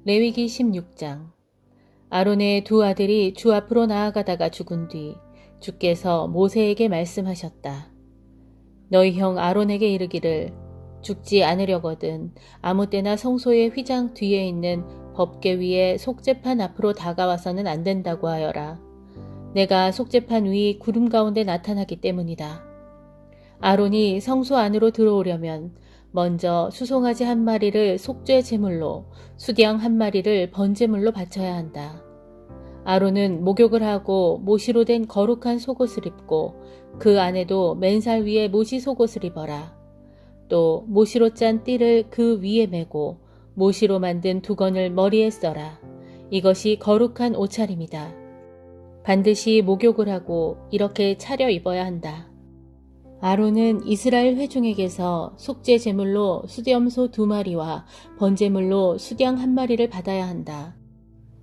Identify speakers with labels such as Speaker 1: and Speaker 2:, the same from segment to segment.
Speaker 1: 레위기 16장. 아론의 두 아들이 주 앞으로 나아가다가 죽은 뒤 주께서 모세에게 말씀하셨다. 너희 형 아론에게 이르기를 죽지 않으려거든 아무 때나 성소의 휘장 뒤에 있는 법궤 위에 속죄판 앞으로 다가와서는 안 된다고 하여라. 내가 속죄판 위 구름 가운데 나타나기 때문이다. 아론이 성소 안으로 들어오려면 먼저 수송아지 한 마리를 속죄 제물로, 수양 한 마리를 번제물로 바쳐야 한다. 아론은 목욕을 하고 모시로 된 거룩한 속옷을 입고 그 안에도 맨살 위에 모시 속옷을 입어라. 또 모시로 짠 띠를 그 위에 메고 모시로 만든 두건을 머리에 써라. 이것이 거룩한 옷차림이다. 반드시 목욕을 하고 이렇게 차려 입어야 한다. 아론은 이스라엘 회중에게서 속죄 제물로 수염소 2마리와 번제물로 수양 1마리를 받아야 한다.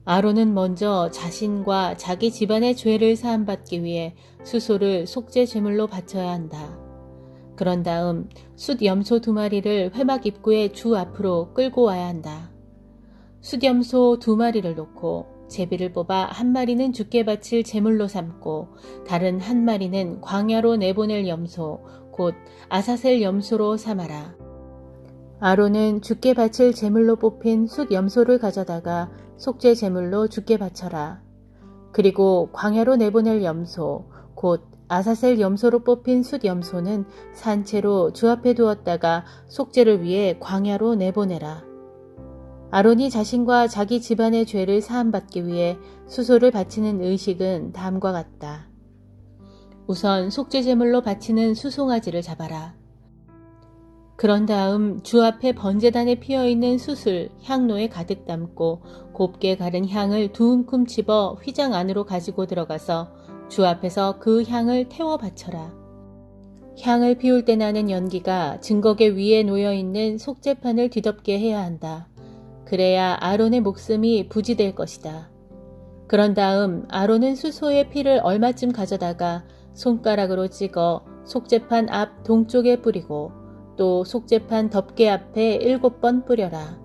Speaker 1: 아론은 먼저 자신과 자기 집안의 죄를 사함받기 위해 수소를 속죄 제물로 바쳐야 한다. 그런 다음 숫염소 2마리를 회막 입구의 주 앞으로 끌고 와야 한다. 숫염소 2마리를 놓고 제비를 뽑아 1마리는 주께 바칠 제물로 삼고 다른 1마리는 광야로 내보낼 염소 곧 아사셀 염소로 삼아라. 아론은 주께 바칠 제물로 뽑힌 숫염소를 가져다가 속죄 제물로 주께 바쳐라. 그리고 광야로 내보낼 염소 곧 아사셀 염소로 뽑힌 숫염소는 산채로 주 앞에 두었다가 속죄를 위해 광야로 내보내라. 아론이 자신과 자기 집안의 죄를 사함받기 위해 수소를 바치는 의식은 다음과 같다. 우선 속죄제물로 바치는 수송아지를 잡아라. 그런 다음 주 앞에 번제단에 피어있는 숯을 향로에 가득 담고 곱게 가른 향을 2움큼 집어 휘장 안으로 가지고 들어가서 주 앞에서 그 향을 태워 바쳐라. 향을 피울 때 나는 연기가 증거궤 위에 놓여있는 속죄판을 뒤덮게 해야 한다. 그래야 아론의 목숨이 부지될 것이다. 그런 다음 아론은 수소의 피를 얼마쯤 가져다가 손가락으로 찍어 속죄판 앞 동쪽에 뿌리고 또 속죄판 덮개 앞에 7번 뿌려라.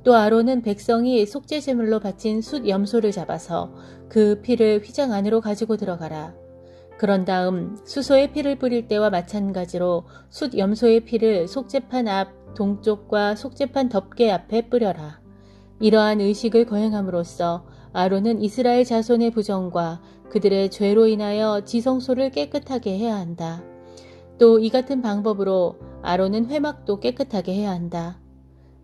Speaker 1: 또 아론은 백성이 속죄제물로 바친 숫염소를 잡아서 그 피를 휘장 안으로 가지고 들어가라. 그런 다음 수소의 피를 뿌릴 때와 마찬가지로 숫염소의 피를 속죄판 앞 동쪽과 속죄판 덮개 앞에 뿌려라. 이러한 의식을 거행함으로써 아론은 이스라엘 자손의 부정과 그들의 죄로 인하여 지성소를 깨끗하게 해야 한다. 또 이 같은 방법으로 아론은 회막도 깨끗하게 해야 한다.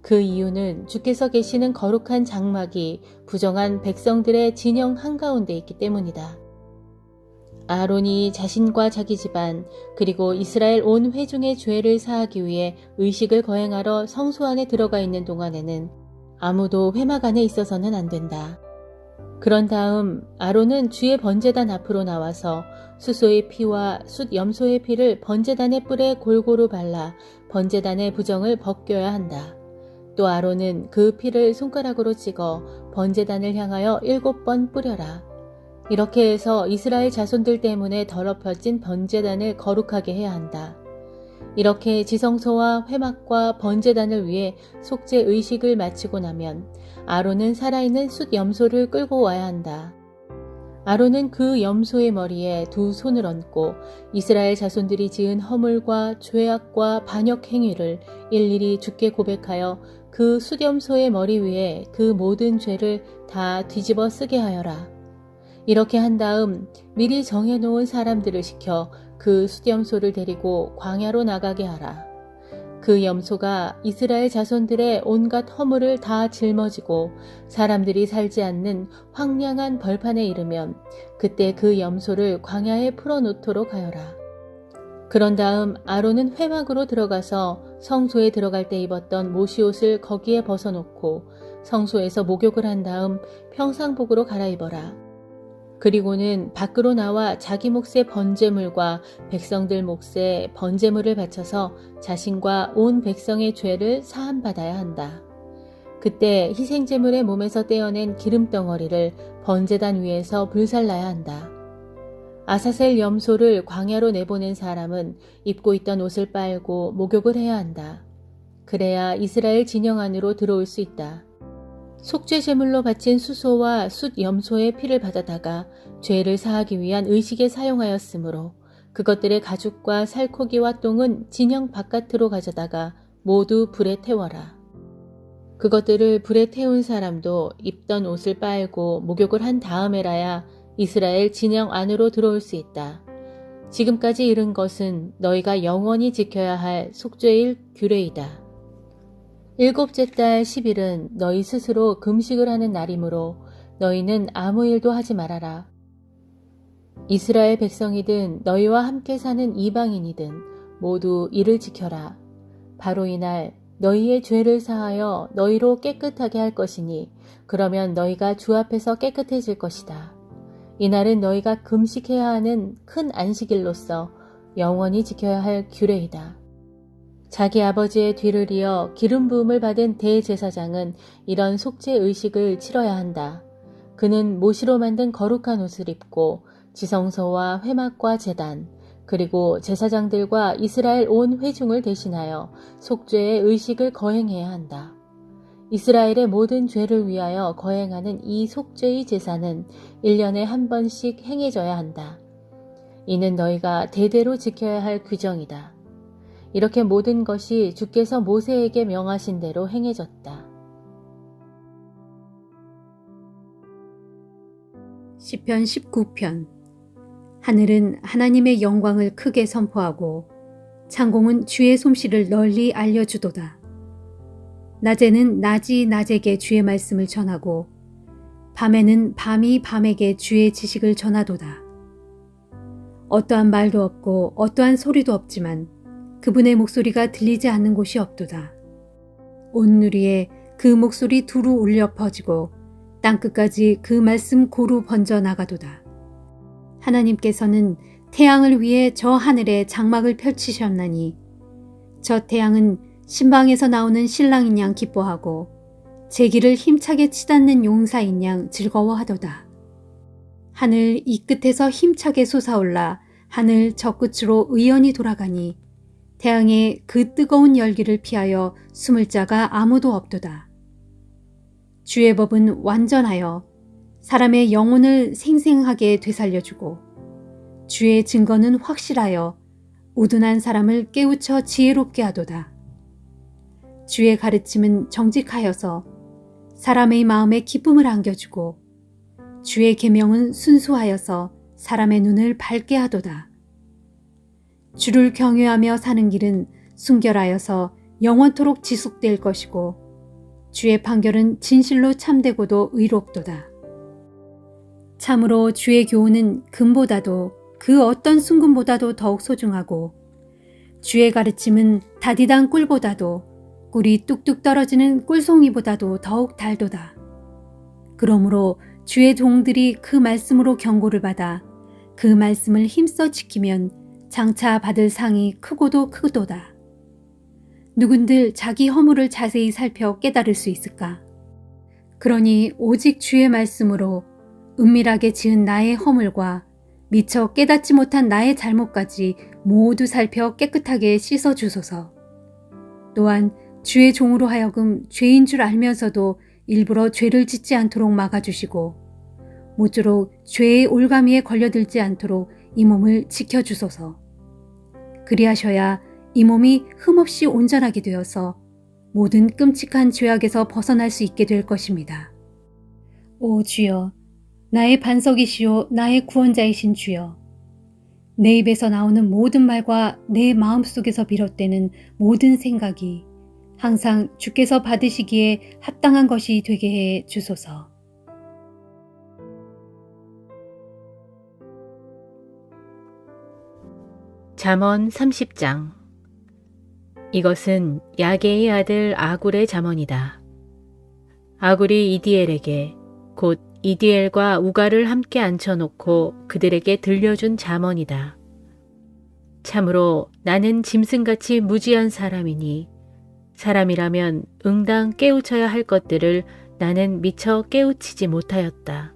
Speaker 1: 그 이유는 주께서 계시는 거룩한 장막이 부정한 백성들의 진영 한가운데 있기 때문이다. 아론이 자신과 자기 집안 그리고 이스라엘 온 회중의 죄를 사하기 위해 의식을 거행하러 성소 안에 들어가 있는 동안에는 아무도 회막 안에 있어서는 안 된다. 그런 다음 아론은 주의 번제단 앞으로 나와서 수소의 피와 숫염소의 피를 번제단의 뿔에 골고루 발라 번제단의 부정을 벗겨야 한다. 또 아론은 그 피를 손가락으로 찍어 번제단을 향하여 7번 뿌려라. 이렇게 해서 이스라엘 자손들 때문에 더럽혀진 번제단을 거룩하게 해야 한다. 이렇게 지성소와 회막과 번제단을 위해 속죄 의식을 마치고 나면 아론은 살아있는 숫염소를 끌고 와야 한다. 아론은 그 염소의 머리에 2 손을 얹고 이스라엘 자손들이 지은 허물과 죄악과 반역 행위를 일일이 주께 고백하여 그 숫염소의 머리 위에 그 모든 죄를 다 뒤집어 쓰게 하여라. 이렇게 한 다음 미리 정해놓은 사람들을 시켜 그 숫염소를 데리고 광야로 나가게 하라. 그 염소가 이스라엘 자손들의 온갖 허물을 다 짊어지고 사람들이 살지 않는 황량한 벌판에 이르면 그때 그 염소를 광야에 풀어놓도록 하여라. 그런 다음 아론은 회막으로 들어가서 성소에 들어갈 때 입었던 모시옷을 거기에 벗어놓고 성소에서 목욕을 한 다음 평상복으로 갈아입어라. 그리고는 밖으로 나와 자기 몫의 번제물과 백성들 몫의 번제물을 바쳐서 자신과 온 백성의 죄를 사함받아야 한다. 그때 희생제물의 몸에서 떼어낸 기름덩어리를 번제단 위에서 불살라야 한다. 아사셀 염소를 광야로 내보낸 사람은 입고 있던 옷을 빨고 목욕을 해야 한다. 그래야 이스라엘 진영 안으로 들어올 수 있다. 속죄 제물로 바친 수소와 숫 염소의 피를 받아다가 죄를 사하기 위한 의식에 사용하였으므로 그것들의 가죽과 살코기와 똥은 진영 바깥으로 가져다가 모두 불에 태워라. 그것들을 불에 태운 사람도 입던 옷을 빨고 목욕을 한 다음에라야 이스라엘 진영 안으로 들어올 수 있다. 지금까지 이른 것은 너희가 영원히 지켜야 할 속죄일 규례이다. 일곱째 달 10일은 너희 스스로 금식을 하는 날이므로 너희는 아무 일도 하지 말아라. 이스라엘 백성이든 너희와 함께 사는 이방인이든 모두 이를 지켜라. 바로 이날 너희의 죄를 사하여 너희로 깨끗하게 할 것이니 그러면 너희가 주 앞에서 깨끗해질 것이다. 이날은 너희가 금식해야 하는 큰 안식일로서 영원히 지켜야 할 규례이다. 자기 아버지의 뒤를 이어 기름 부음을 받은 대제사장은 이런 속죄 의식을 치러야 한다. 그는 모시로 만든 거룩한 옷을 입고 지성소와 회막과 제단, 그리고 제사장들과 이스라엘 온 회중을 대신하여 속죄의 의식을 거행해야 한다. 이스라엘의 모든 죄를 위하여 거행하는 이 속죄의 제사는 1년에 한 번씩 행해져야 한다. 이는 너희가 대대로 지켜야 할 규정이다. 이렇게 모든 것이 주께서 모세에게 명하신 대로 행해졌다.
Speaker 2: 시편 19편. 하늘은 하나님의 영광을 크게 선포하고 창공은 주의 솜씨를 널리 알려주도다. 낮에는 낮이 낮에게 주의 말씀을 전하고 밤에는 밤이 밤에게 주의 지식을 전하도다. 어떠한 말도 없고 어떠한 소리도 없지만 그분의 목소리가 들리지 않는 곳이 없도다. 온 누리에 그 목소리 두루 울려 퍼지고 땅끝까지 그 말씀 고루 번져 나가도다. 하나님께서는 태양을 위해 저 하늘에 장막을 펼치셨나니 저 태양은 신방에서 나오는 신랑인 양 기뻐하고 제기를 힘차게 치닫는 용사인 양 즐거워하도다. 하늘 이 끝에서 힘차게 솟아올라 하늘 저 끝으로 의연히 돌아가니 태양의 그 뜨거운 열기를 피하여 숨을 자가 아무도 없도다. 주의 법은 완전하여 사람의 영혼을 생생하게 되살려주고 주의 증거는 확실하여 우둔한 사람을 깨우쳐 지혜롭게 하도다. 주의 가르침은 정직하여서 사람의 마음에 기쁨을 안겨주고 주의 계명은 순수하여서 사람의 눈을 밝게 하도다. 주를 경외하며 사는 길은 순결하여서 영원토록 지속될 것이고 주의 판결은 진실로 참되고도 의롭도다. 참으로 주의 교훈은 금보다도 그 어떤 순금보다도 더욱 소중하고 주의 가르침은 다디단 꿀보다도 꿀이 뚝뚝 떨어지는 꿀송이보다도 더욱 달도다. 그러므로 주의 종들이 그 말씀으로 경고를 받아 그 말씀을 힘써 지키면 장차 받을 상이 크고도 크도다. 누군들 자기 허물을 자세히 살펴 깨달을 수 있을까? 그러니 오직 주의 말씀으로 은밀하게 지은 나의 허물과 미처 깨닫지 못한 나의 잘못까지 모두 살펴 깨끗하게 씻어주소서. 또한 주의 종으로 하여금 죄인 줄 알면서도 일부러 죄를 짓지 않도록 막아주시고 모쪼록 죄의 올가미에 걸려들지 않도록 이 몸을 지켜주소서. 그리하셔야 이 몸이 흠없이 온전하게 되어서 모든 끔찍한 죄악에서 벗어날 수 있게 될 것입니다. 오 주여, 나의 반석이시오 나의 구원자이신 주여, 내 입에서 나오는 모든 말과 내 마음속에서 비롯되는 모든 생각이 항상 주께서 받으시기에 합당한 것이 되게 해 주소서.
Speaker 1: 잠언 30장. 이것은 야게의 아들 아굴의 잠언이다. 아굴이 이디엘에게 곧 이디엘과 우갈을 함께 앉혀놓고 그들에게 들려준 잠언이다. 참으로 나는 짐승같이 무지한 사람이니 사람이라면 응당 깨우쳐야 할 것들을 나는 미처 깨우치지 못하였다.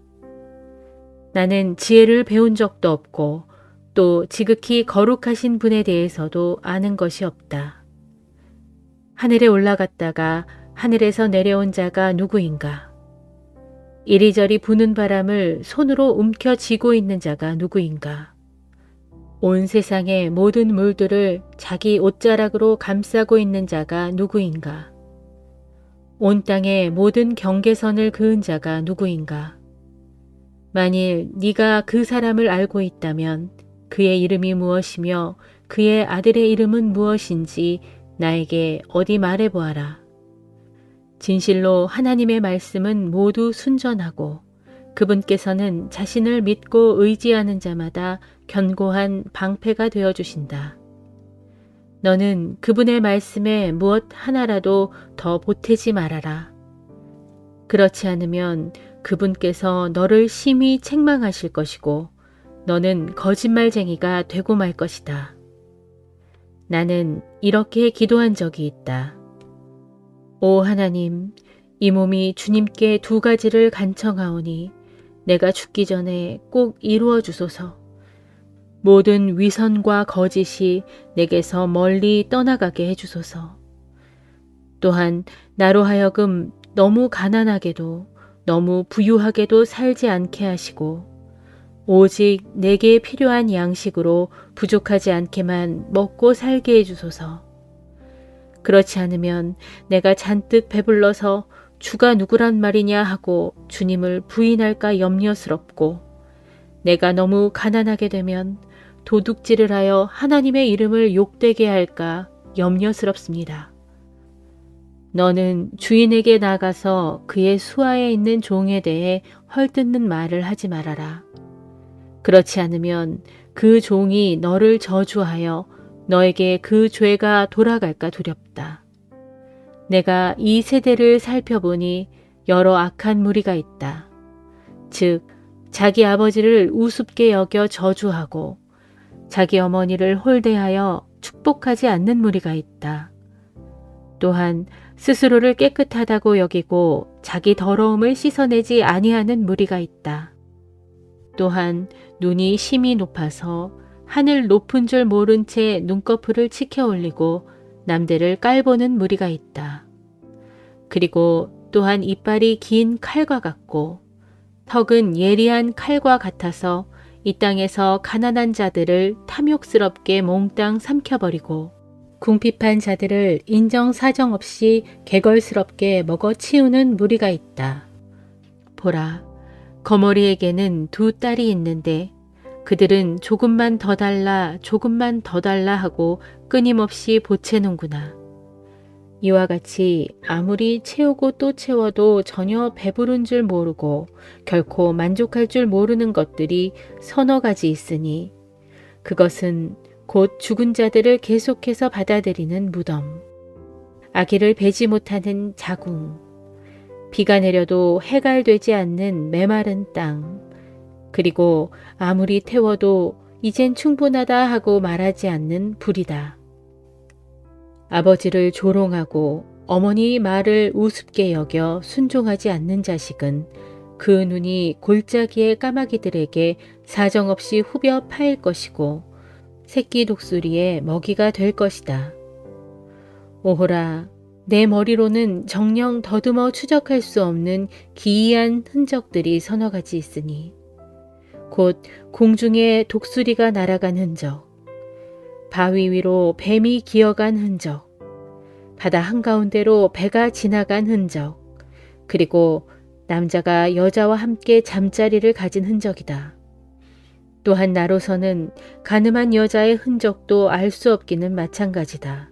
Speaker 1: 나는 지혜를 배운 적도 없고 또 지극히 거룩하신 분에 대해서도 아는 것이 없다. 하늘에 올라갔다가 하늘에서 내려온 자가 누구인가? 이리저리 부는 바람을 손으로 움켜쥐고 있는 자가 누구인가? 온 세상의 모든 물들을 자기 옷자락으로 감싸고 있는 자가 누구인가? 온 땅의 모든 경계선을 그은 자가 누구인가? 만일 네가 그 사람을 알고 있다면 그의 이름이 무엇이며 그의 아들의 이름은 무엇인지 나에게 어디 말해보아라. 진실로 하나님의 말씀은 모두 순전하고 그분께서는 자신을 믿고 의지하는 자마다 견고한 방패가 되어주신다. 너는 그분의 말씀에 무엇 하나라도 더 보태지 말아라. 그렇지 않으면 그분께서 너를 심히 책망하실 것이고 너는 거짓말쟁이가 되고 말 것이다. 나는 이렇게 기도한 적이 있다. 오 하나님, 이 몸이 주님께 두 가지를 간청하오니 내가 죽기 전에 꼭 이루어 주소서. 모든 위선과 거짓이 내게서 멀리 떠나가게 해주소서. 또한 나로 하여금 너무 가난하게도 너무 부유하게도 살지 않게 하시고 오직 내게 필요한 양식으로 부족하지 않게만 먹고 살게 해주소서. 그렇지 않으면 내가 잔뜩 배불러서 주가 누구란 말이냐 하고 주님을 부인할까 염려스럽고 내가 너무 가난하게 되면 도둑질을 하여 하나님의 이름을 욕되게 할까 염려스럽습니다. 너는 주인에게 나가서 그의 수하에 있는 종에 대해 헐뜯는 말을 하지 말아라. 그렇지 않으면 그 종이 너를 저주하여 너에게 그 죄가 돌아갈까 두렵다. 내가 이 세대를 살펴보니 여러 악한 무리가 있다. 즉 자기 아버지를 우습게 여겨 저주하고 자기 어머니를 홀대하여 축복하지 않는 무리가 있다. 또한 스스로를 깨끗하다고 여기고 자기 더러움을 씻어내지 아니하는 무리가 있다. 또한 눈이 심히 높아서 하늘 높은 줄 모른 채 눈꺼풀을 치켜 올리고 남들을 깔보는 무리가 있다. 그리고 또한 이빨이 긴 칼과 같고 턱은 예리한 칼과 같아서 이 땅에서 가난한 자들을 탐욕스럽게 몽땅 삼켜버리고 궁핍한 자들을 인정사정 없이 개걸스럽게 먹어치우는 무리가 있다. 보라, 거머리에게는 두 딸이 있는데 그들은 조금만 더 달라 조금만 더 달라 하고 끊임없이 보채는구나. 이와 같이 아무리 채우고 또 채워도 전혀 배부른 줄 모르고 결코 만족할 줄 모르는 것들이 서너 가지 있으니 그것은 곧 죽은 자들을 계속해서 받아들이는 무덤, 아기를 베지 못하는 자궁, 비가 내려도 해갈되지 않는 메마른 땅, 그리고 아무리 태워도 이젠 충분하다 하고 말하지 않는 불이다. 아버지를 조롱하고 어머니 말을 우습게 여겨 순종하지 않는 자식은 그 눈이 골짜기의 까마귀들에게 사정없이 후벼 파일 것이고 새끼 독수리의 먹이가 될 것이다. 오호라, 내 머리로는 정녕 더듬어 추적할 수 없는 기이한 흔적들이 서너 가지 있으니 곧 공중에 독수리가 날아간 흔적, 바위 위로 뱀이 기어간 흔적, 바다 한가운데로 배가 지나간 흔적, 그리고 남자가 여자와 함께 잠자리를 가진 흔적이다. 또한 나로서는 가늠한 여자의 흔적도 알 수 없기는 마찬가지다.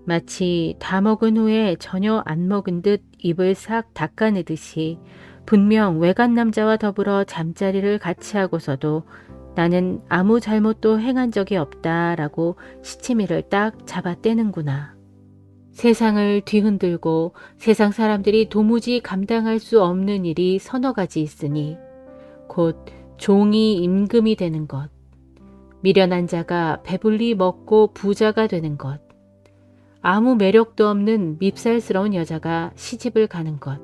Speaker 1: 마치 다 먹은 후에 전혀 안 먹은 듯 입을 싹 닦아내듯이 분명 외간 남자와 더불어 잠자리를 같이 하고서도 나는 아무 잘못도 행한 적이 없다라고 시치미를 딱 잡아떼는구나. 세상을 뒤흔들고 세상 사람들이 도무지 감당할 수 없는 일이 서너 가지 있으니 곧 종이 임금이 되는 것, 미련한 자가 배불리 먹고 부자가 되는 것, 아무 매력도 없는 밉살스러운 여자가 시집을 가는 것,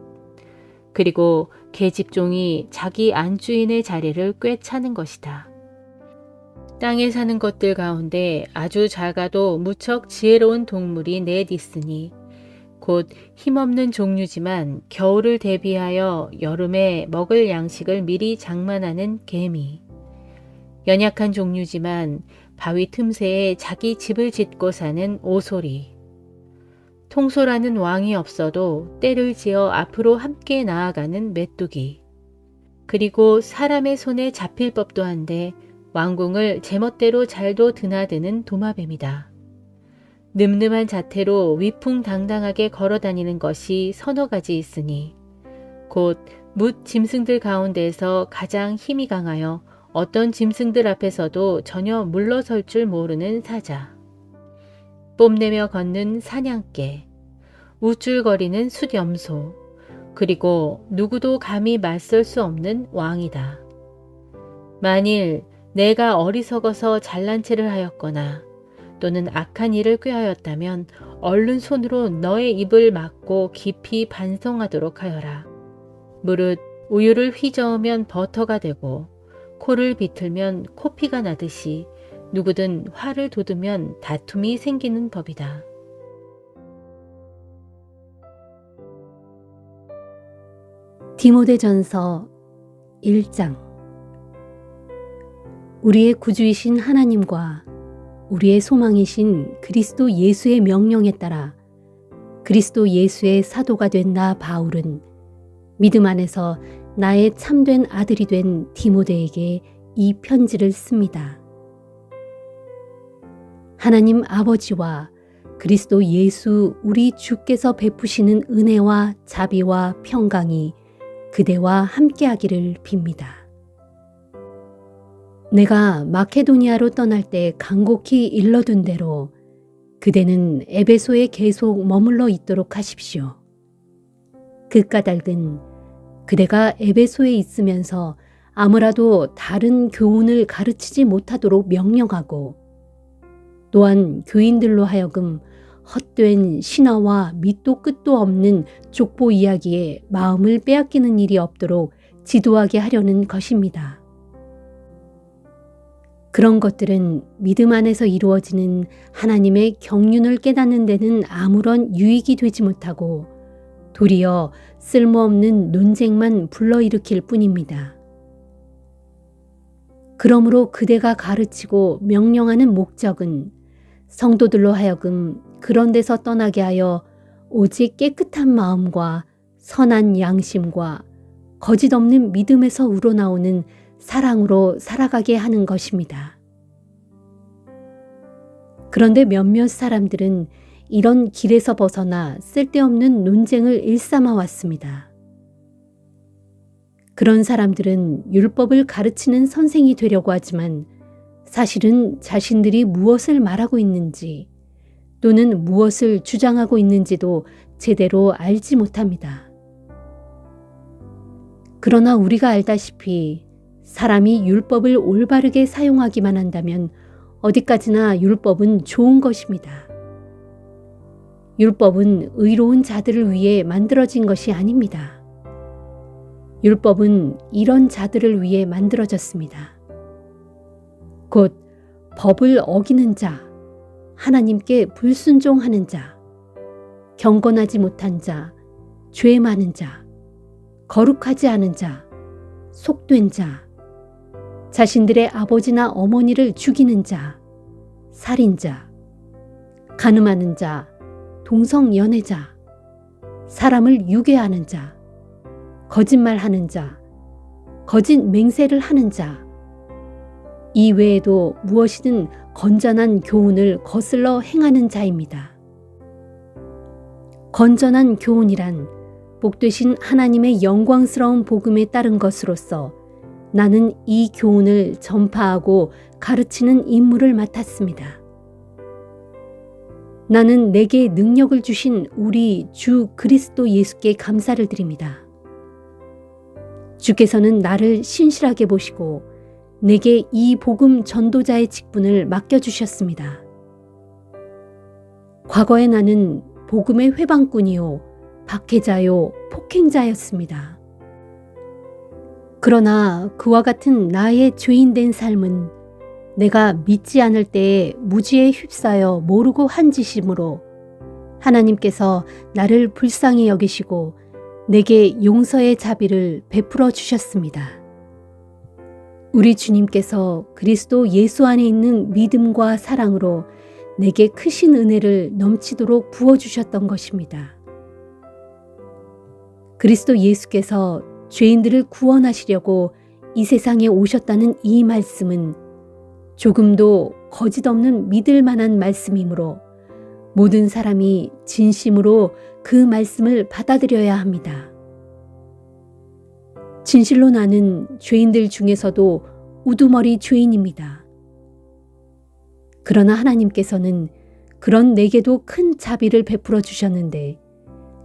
Speaker 1: 그리고 계집종이 자기 안주인의 자리를 꿰차는 것이다. 땅에 사는 것들 가운데 아주 작아도 무척 지혜로운 동물이 넷 있으니 곧 힘없는 종류지만 겨울을 대비하여 여름에 먹을 양식을 미리 장만하는 개미. 연약한 종류지만 바위 틈새에 자기 집을 짓고 사는 오소리. 통솔하는 왕이 없어도 때를 지어 앞으로 함께 나아가는 메뚜기. 그리고 사람의 손에 잡힐 법도 한데 왕궁을 제멋대로 잘도 드나드는 도마뱀이다. 늠름한 자태로 위풍당당하게 걸어다니는 것이 서너 가지 있으니 곧 뭇 짐승들 가운데서 가장 힘이 강하여 어떤 짐승들 앞에서도 전혀 물러설 줄 모르는 사자. 뽐내며 걷는 사냥개, 우쭐거리는 숫염소, 그리고 누구도 감히 맞설 수 없는 왕이다. 만일 내가 어리석어서 잘난 체를 하였거나 또는 악한 일을 꾀하였다면 얼른 손으로 너의 입을 막고 깊이 반성하도록 하여라. 무릇 우유를 휘저으면 버터가 되고 코를 비틀면 코피가 나듯이 누구든 화를 돋우면 다툼이 생기는 법이다.
Speaker 2: 디모데전서 1장. 우리의 구주이신 하나님과 우리의 소망이신 그리스도 예수의 명령에 따라 그리스도 예수의 사도가 된 나 바울은 믿음 안에서 나의 참된 아들이 된 디모데에게 이 편지를 씁니다. 하나님 아버지와 그리스도 예수 우리 주께서 베푸시는 은혜와 자비와 평강이 그대와 함께하기를 빕니다. 내가 마케도니아로 떠날 때 간곡히 일러둔 대로 그대는 에베소에 계속 머물러 있도록 하십시오. 그 까닭은 그대가 에베소에 있으면서 아무라도 다른 교훈을 가르치지 못하도록 명령하고 또한 교인들로 하여금 헛된 신화와 밑도 끝도 없는 족보 이야기에 마음을 빼앗기는 일이 없도록 지도하게 하려는 것입니다. 그런 것들은 믿음 안에서 이루어지는 하나님의 경륜을 깨닫는 데는 아무런 유익이 되지 못하고 도리어 쓸모없는 논쟁만 불러일으킬 뿐입니다. 그러므로 그대가 가르치고 명령하는 목적은 성도들로 하여금 그런 데서 떠나게 하여 오직 깨끗한 마음과 선한 양심과 거짓 없는 믿음에서 우러나오는 사랑으로 살아가게 하는 것입니다. 그런데 몇몇 사람들은 이런 길에서 벗어나 쓸데없는 논쟁을 일삼아 왔습니다. 그런 사람들은 율법을 가르치는 선생이 되려고 하지만 사실은 자신들이 무엇을 말하고 있는지 또는 무엇을 주장하고 있는지도 제대로 알지 못합니다. 그러나 우리가 알다시피 사람이 율법을 올바르게 사용하기만 한다면 어디까지나 율법은 좋은 것입니다. 율법은 의로운 자들을 위해 만들어진 것이 아닙니다. 율법은 이런 자들을 위해 만들어졌습니다. 곧 법을 어기는 자, 하나님께 불순종하는 자, 경건하지 못한 자, 죄 많은 자, 거룩하지 않은 자, 속된 자, 자신들의 아버지나 어머니를 죽이는 자, 살인자, 간음하는 자, 동성연애자, 사람을 유괴하는 자, 거짓말하는 자, 거짓 맹세를 하는 자, 이 외에도 무엇이든 건전한 교훈을 거슬러 행하는 자입니다. 건전한 교훈이란 복되신 하나님의 영광스러운 복음에 따른 것으로서 나는 이 교훈을 전파하고 가르치는 임무를 맡았습니다. 나는 내게 능력을 주신 우리 주 그리스도 예수께 감사를 드립니다. 주께서는 나를 신실하게 보시고 내게 이 복음 전도자의 직분을 맡겨주셨습니다. 과거에 나는 복음의 회방꾼이요, 박해자요, 폭행자였습니다. 그러나 그와 같은 나의 죄인된 삶은 내가 믿지 않을 때에 무지에 휩싸여 모르고 한 짓이므로 하나님께서 나를 불쌍히 여기시고 내게 용서의 자비를 베풀어 주셨습니다. 우리 주님께서 그리스도 예수 안에 있는 믿음과 사랑으로 내게 크신 은혜를 넘치도록 부어주셨던 것입니다. 그리스도 예수께서 죄인들을 구원하시려고 이 세상에 오셨다는 이 말씀은 조금도 거짓 없는 믿을 만한 말씀이므로 모든 사람이 진심으로 그 말씀을 받아들여야 합니다. 진실로 나는 죄인들 중에서도 우두머리 죄인입니다. 그러나 하나님께서는 그런 내게도 큰 자비를 베풀어 주셨는데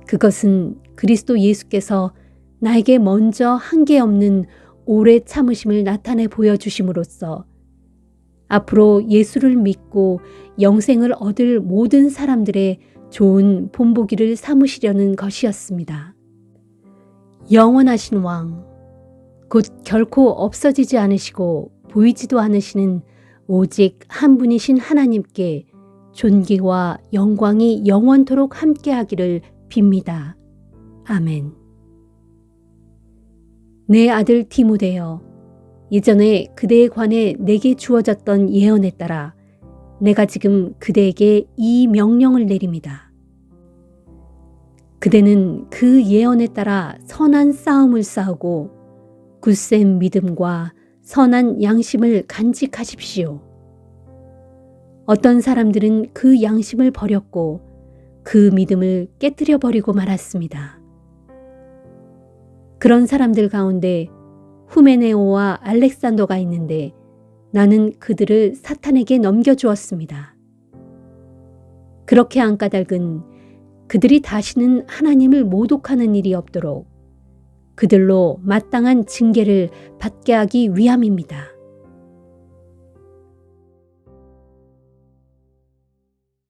Speaker 2: 그것은 그리스도 예수께서 나에게 먼저 한계 없는 오래 참으심을 나타내 보여주심으로써 앞으로 예수를 믿고 영생을 얻을 모든 사람들의 좋은 본보기를 삼으시려는 것이었습니다. 영원하신 왕, 곧 결코 없어지지 않으시고 보이지도 않으시는 오직 한 분이신 하나님께 존귀와 영광이 영원토록 함께하기를 빕니다. 아멘. 내 아들 디모데여, 이전에 그대에 관해 내게 주어졌던 예언에 따라 내가 지금 그대에게 이 명령을 내립니다. 그대는 그 예언에 따라 선한 싸움을 싸우고 굳센 믿음과 선한 양심을 간직하십시오. 어떤 사람들은 그 양심을 버렸고 그 믿음을 깨뜨려 버리고 말았습니다. 그런 사람들 가운데 후메네오와 알렉산더가 있는데 나는 그들을 사탄에게 넘겨주었습니다. 그렇게 안 까닭은 그들이 다시는 하나님을 모독하는 일이 없도록 그들로 마땅한 징계를 받게 하기 위함입니다.